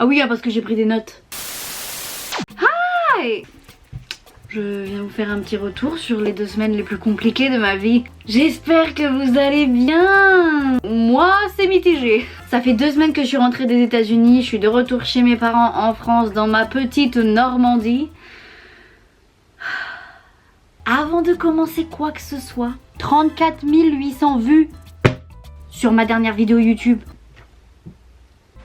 Ah oui, parce que j'ai pris des notes. Hi! Je viens vous faire un petit retour sur les 2 semaines les plus compliquées de ma vie. J'espère que vous allez bien. Moi, c'est mitigé. Ça fait 2 semaines que je suis rentrée des États-Unis. Je suis de retour chez mes parents en France, dans ma petite Normandie. Avant de commencer quoi que ce soit, 34 800 vues sur ma dernière vidéo YouTube.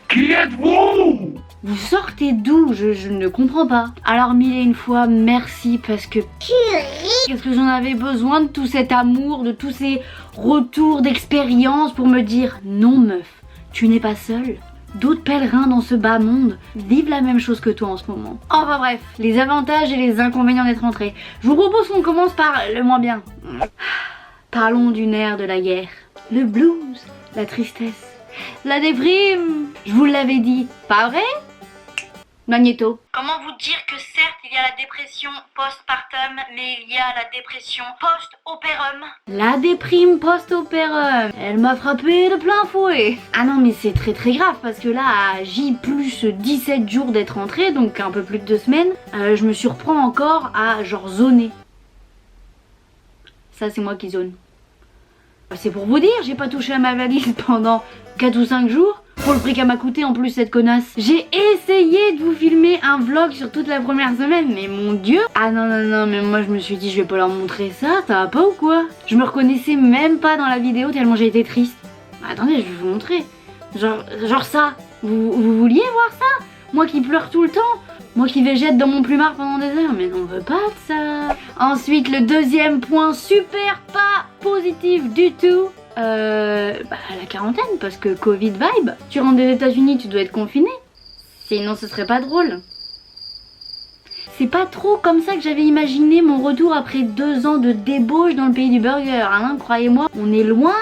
Qui êtes-vous? Vous sortez d'où? Je ne comprends pas. Alors 1001 fois, merci parce que... Qu'est-ce que j'en avais besoin de tout cet amour, de tous ces retours d'expérience pour me dire non meuf, tu n'es pas seule. D'autres pèlerins dans ce bas monde vivent la même chose que toi en ce moment. Enfin bref, les avantages et les inconvénients d'être rentré. Je vous propose qu'on commence par le moins bien. Parlons du nerf de la guerre. Le blues, la tristesse, la déprime. Je vous l'avais dit, pas vrai? Magnéto. Comment vous dire que certes il y a la dépression postpartum, mais il y a la dépression post-opérum. La déprime post-opérum, elle m'a frappé de plein fouet. Ah non mais c'est très grave parce que là à J plus 17 jours d'être rentrée, donc un peu plus de 2 semaines, je me surprends encore à genre zoner. Ça c'est moi qui zone. C'est pour vous dire, j'ai pas touché à ma valise pendant 4 ou 5 jours. Pour le prix qu'elle m'a coûté en plus cette connasse. J'ai essayé de vous filmer un vlog sur toute la première semaine, mais mon dieu. Ah non, mais moi je me suis dit je vais pas leur montrer ça, ça va pas ou quoi? Je me reconnaissais même pas dans la vidéo tellement j'ai été triste. Attendez, je vais vous montrer. Genre ça. Vous vouliez voir ça? Moi qui pleure tout le temps. Moi qui végète dans mon plumard pendant des heures, mais on veut pas de ça. Ensuite, le deuxième point super pas positif du tout. La quarantaine, parce que Covid vibe. Tu rentres des États-Unis, tu dois être confiné. Sinon, ce serait pas drôle. C'est pas trop comme ça que j'avais imaginé mon retour après 2 ans de débauche dans le pays du burger. Hein, croyez-moi, on est loin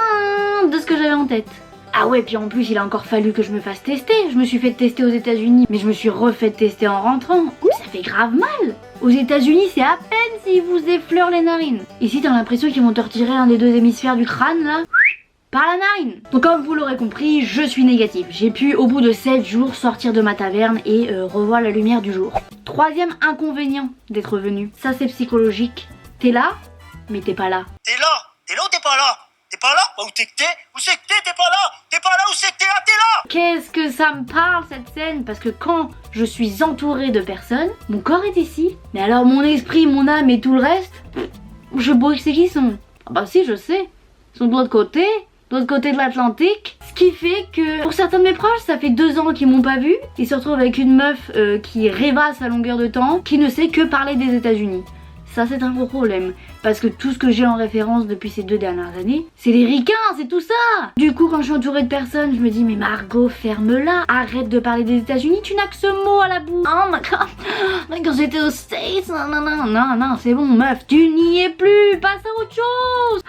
de ce que j'avais en tête. Ah ouais, puis en plus, il a encore fallu que je me fasse tester. Je me suis fait tester aux États-Unis, mais je me suis refait tester en rentrant. Ça fait grave mal. Aux États-Unis, c'est à peine s'ils vous effleurent les narines. Ici, t'as l'impression qu'ils vont te retirer un des 2 hémisphères du crâne, là. Par la narine. Donc comme vous l'aurez compris, je suis négative. J'ai pu au bout de 7 jours sortir de ma taverne et revoir la lumière du jour. 3e inconvénient d'être venu. Ça c'est psychologique. T'es là, mais t'es pas là. T'es là ou t'es pas là? T'es pas là? Bah, où t'es que t'es? Où c'est que t'es pas là? T'es pas là, où c'est que t'es là? T'es là? Qu'est-ce que ça me parle cette scène? Parce que quand je suis entourée de personnes, mon corps est ici. Mais alors mon esprit, mon âme et tout le reste, je sais c'est qui sont. Ah bah si, je sais. Ils sont de l'autre côté de l'Atlantique, ce qui fait que pour certains de mes proches ça fait 2 ans qu'ils m'ont pas vu, ils se retrouvent avec une meuf qui rêvasse à longueur de temps, qui ne sait que parler des États-Unis. Ça c'est un gros problème, parce que tout ce que j'ai en référence depuis ces 2 dernières années, c'est les ricains, c'est tout ça. Du coup quand je suis entourée de personnes, je me dis mais Margot, ferme-la, arrête de parler des États-Unis, tu n'as que ce mot à la bouche. Oh my god, mais quand j'étais aux States, non, c'est bon meuf, tu n'y es plus, passe à autre chose.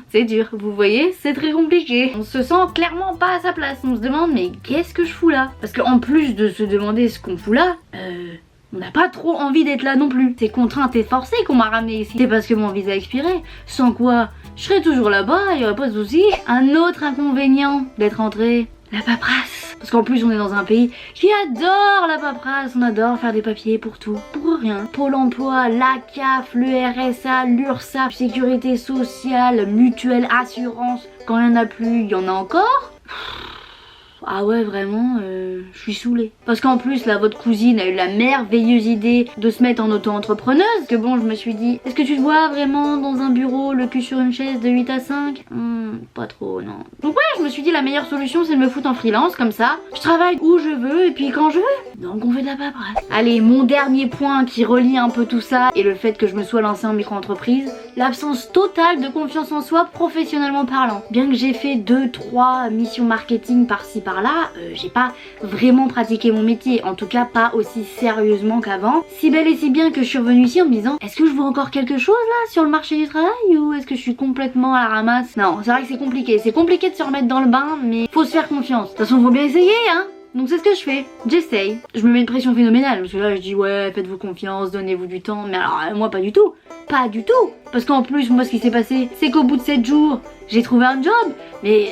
C'est dur, vous voyez, c'est très compliqué. On se sent clairement pas à sa place, on se demande mais qu'est-ce que je fous là? Parce qu'en plus de se demander ce qu'on fout là, on n'a pas trop envie d'être là non plus. C'est contrainte et forcé qu'on m'a ramené ici. C'est parce que mon visa a expiré. Sans quoi, je serais toujours là-bas, il n'y aurait pas de souci. Un autre inconvénient d'être rentré, la paperasse. Parce qu'en plus on est dans un pays qui adore la paperasse. On adore faire des papiers pour tout, pour rien. Pôle emploi, la CAF, le RSA, l'URSSAF, sécurité sociale, mutuelle, assurance. Quand il n'y en a plus, il y en a encore. Ah ouais vraiment, je suis saoulée. Parce qu'en plus là votre cousine a eu la merveilleuse idée de se mettre en auto-entrepreneuse. Que bon je me suis dit, est-ce que tu te vois vraiment dans un bureau, le cul sur une chaise de 8 à 5? Pas trop non. Donc ouais je me suis dit la meilleure solution c'est de me foutre en freelance comme ça. Je travaille où je veux et puis quand je veux. Donc on fait de la paperasse. Allez mon dernier point qui relie un peu tout ça et le fait que je me sois lancée en micro-entreprise, l'absence totale de confiance en soi professionnellement parlant. Bien que j'ai fait 2-3 missions marketing par-ci par-là, j'ai pas vraiment pratiqué mon métier, en tout cas pas aussi sérieusement qu'avant. Si bel et si bien que je suis revenue ici en me disant est-ce que je vois encore quelque chose là sur le marché du travail ou est-ce que je suis complètement à la ramasse? Non, c'est vrai que c'est compliqué de se remettre dans le bain mais faut se faire confiance. De toute façon faut bien essayer hein. Donc c'est ce que je fais, j'essaye. Je me mets une pression phénoménale, parce que là je dis ouais, faites-vous confiance, donnez-vous du temps. Mais alors moi pas du tout, pas du tout. Parce qu'en plus moi ce qui s'est passé, c'est qu'au bout de 7 jours, j'ai trouvé un job. Mais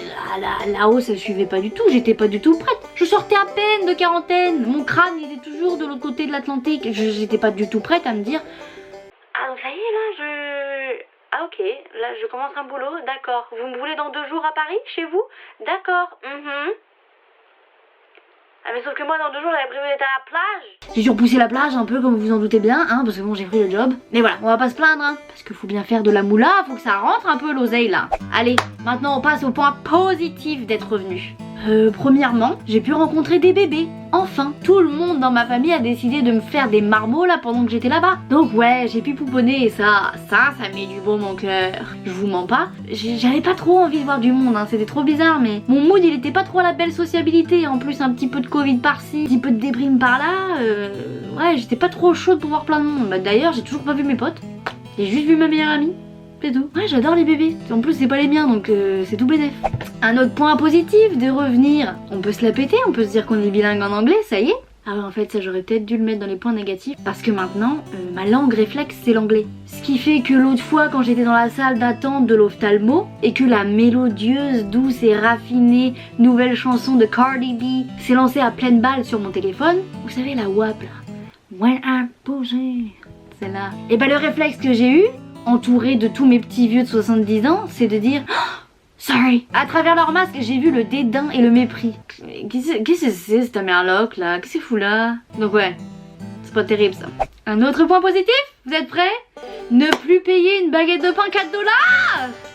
là-haut ça suivait pas du tout, j'étais pas du tout prête. Je sortais à peine de quarantaine, mon crâne il était toujours de l'autre côté de l'Atlantique. J'étais pas du tout prête à me dire ah donc ça y est là Ah ok, là je commence un boulot, d'accord. Vous me voulez dans 2 jours à Paris, chez vous? D'accord, Ah mais sauf que moi dans 2 jours j'avais prévu d'être à la plage. J'ai surpoussé la plage un peu comme vous en doutez bien, hein, parce que bon j'ai pris le job. Mais voilà, on va pas se plaindre, hein, parce qu'il faut bien faire de la moula, faut que ça rentre un peu l'oseille là. Allez, maintenant on passe au point positif d'être revenu. Premièrement, j'ai pu rencontrer des bébés. Enfin, tout le monde dans ma famille a décidé de me faire des marmots là pendant que j'étais là-bas. Donc ouais, j'ai pu pouponner et ça met du baume au cœur. Je vous mens pas, j'avais pas trop envie de voir du monde, hein, c'était trop bizarre, mais mon mood il était pas trop à la belle sociabilité. En plus un petit peu de Covid par-ci, un petit peu de déprime par-là. Ouais, j'étais pas trop chaude pour voir plein de monde. Bah, d'ailleurs, j'ai toujours pas vu mes potes. J'ai juste vu ma meilleure amie. C'est tout. Ouais, j'adore les bébés. En plus, c'est pas les miens, donc c'est tout bénef. Un autre point positif de revenir. On peut se la péter, on peut se dire qu'on est bilingue en anglais, ça y est. Ah ouais, en fait, ça j'aurais peut-être dû le mettre dans les points négatifs. Parce que maintenant, ma langue réflexe, c'est l'anglais. Ce qui fait que l'autre fois, quand j'étais dans la salle d'attente de l'ophtalmo, et que la mélodieuse, douce et raffinée nouvelle chanson de Cardi B s'est lancée à pleine balle sur mon téléphone, vous savez, la WAP là. When I'm posing, celle-là. Et bah le réflexe que j'ai eu, entourée de tous mes petits vieux de 70 ans, c'est de dire oh, sorry. À travers leur masque, j'ai vu le dédain et le mépris. Qu'est-ce que c'est cette merloc là? Qu'est-ce que c'est fou là? Donc ouais, c'est pas terrible ça. Un autre point positif, vous êtes prêts? Ne plus payer une baguette de pain 4$.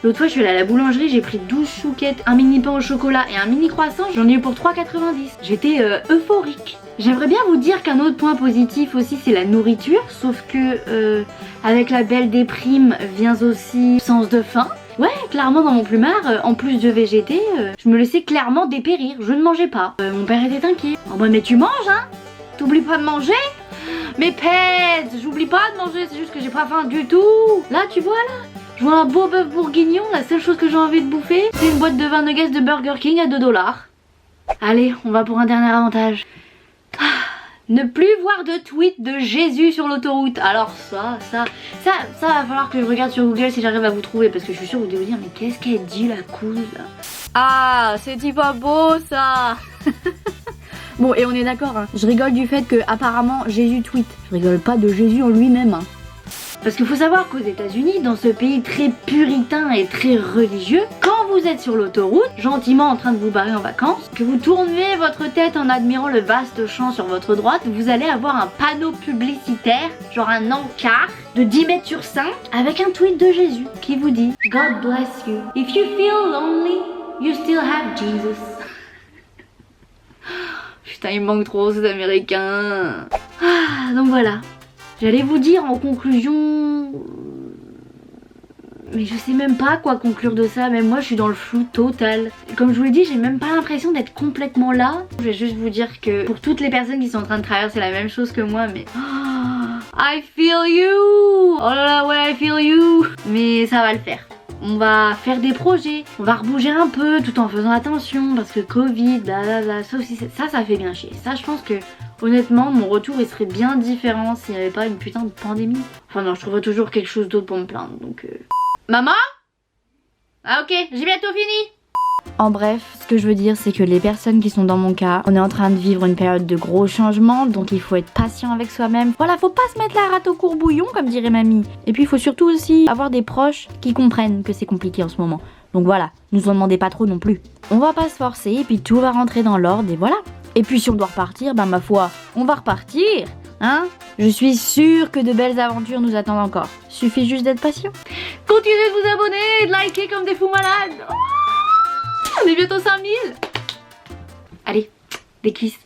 L'autre fois je suis allée à la boulangerie, j'ai pris 12 chouquettes, un mini pain au chocolat et un mini croissant, j'en ai eu pour 3,90. J'étais euphorique. J'aimerais bien vous dire qu'un autre point positif aussi c'est la nourriture, sauf que avec la belle déprime vient aussi sens de faim. Ouais, clairement dans mon plumard, en plus de végéter, je me laissais clairement dépérir, je ne mangeais pas. Mon père était inquiet. Oh bah mais tu manges hein? T'oublies pas de manger? Mais pète, j'oublie pas de manger, c'est juste que j'ai pas faim du tout. Là tu vois là, je vois un beau bœuf bourguignon, la seule chose que j'ai envie de bouffer, c'est une boîte de 20 nuggets de Burger King à 2$. Allez, on va pour un dernier avantage. Ne plus voir de tweets de Jésus sur l'autoroute. Alors ça va falloir que je regarde sur Google si j'arrive à vous trouver, parce que je suis sûre que vous devez vous dire mais qu'est-ce qu'elle dit la couille là? Ah, c'est pas beau ça. Bon, et on est d'accord, hein. Je rigole du fait que apparemment Jésus tweet. Je rigole pas de Jésus en lui-même, hein. Parce qu'il faut savoir qu'aux États-Unis, dans ce pays très puritain et très religieux, quand vous êtes sur l'autoroute, gentiment en train de vous barrer en vacances, que vous tournez votre tête en admirant le vaste champ sur votre droite, vous allez avoir un panneau publicitaire, genre un encart de 10 mètres sur 5, avec un tweet de Jésus qui vous dit « God bless you. If you feel lonely, you still have Jesus. » Putain, il me manque trop ces Américains. Ah, donc voilà. J'allais vous dire en conclusion... Mais je sais même pas quoi conclure de ça, même moi je suis dans le flou total. Comme je vous l'ai dit, j'ai même pas l'impression d'être complètement là. Je vais juste vous dire que pour toutes les personnes qui sont en train de traverser la même chose que moi, mais... I feel you. Oh là là, ouais, I feel you. Mais ça va le faire. On va faire des projets, on va rebouger un peu tout en faisant attention parce que Covid, blablabla, sauf si ça fait bien chier. Ça, je pense que honnêtement, mon retour il serait bien différent s'il n'y avait pas une putain de pandémie. Enfin non, je trouverais toujours quelque chose d'autre pour me plaindre, donc... Maman? Ah ok, j'ai bientôt fini. En bref, ce que je veux dire, c'est que les personnes qui sont dans mon cas, on est en train de vivre une période de gros changements, donc il faut être patient avec soi-même. Voilà, faut pas se mettre la rate au courbouillon, comme dirait mamie. Et puis il faut surtout aussi avoir des proches qui comprennent que c'est compliqué en ce moment. Donc voilà, nous en demandez pas trop non plus. On va pas se forcer, et puis tout va rentrer dans l'ordre, et voilà. Et puis si on doit repartir, bah ma foi, on va repartir, hein. Je suis sûre que de belles aventures nous attendent encore. Suffit juste d'être patient. Continuez de vous abonner et de liker comme des fous malades. Oh, on est bientôt 5000. Allez, des kisses.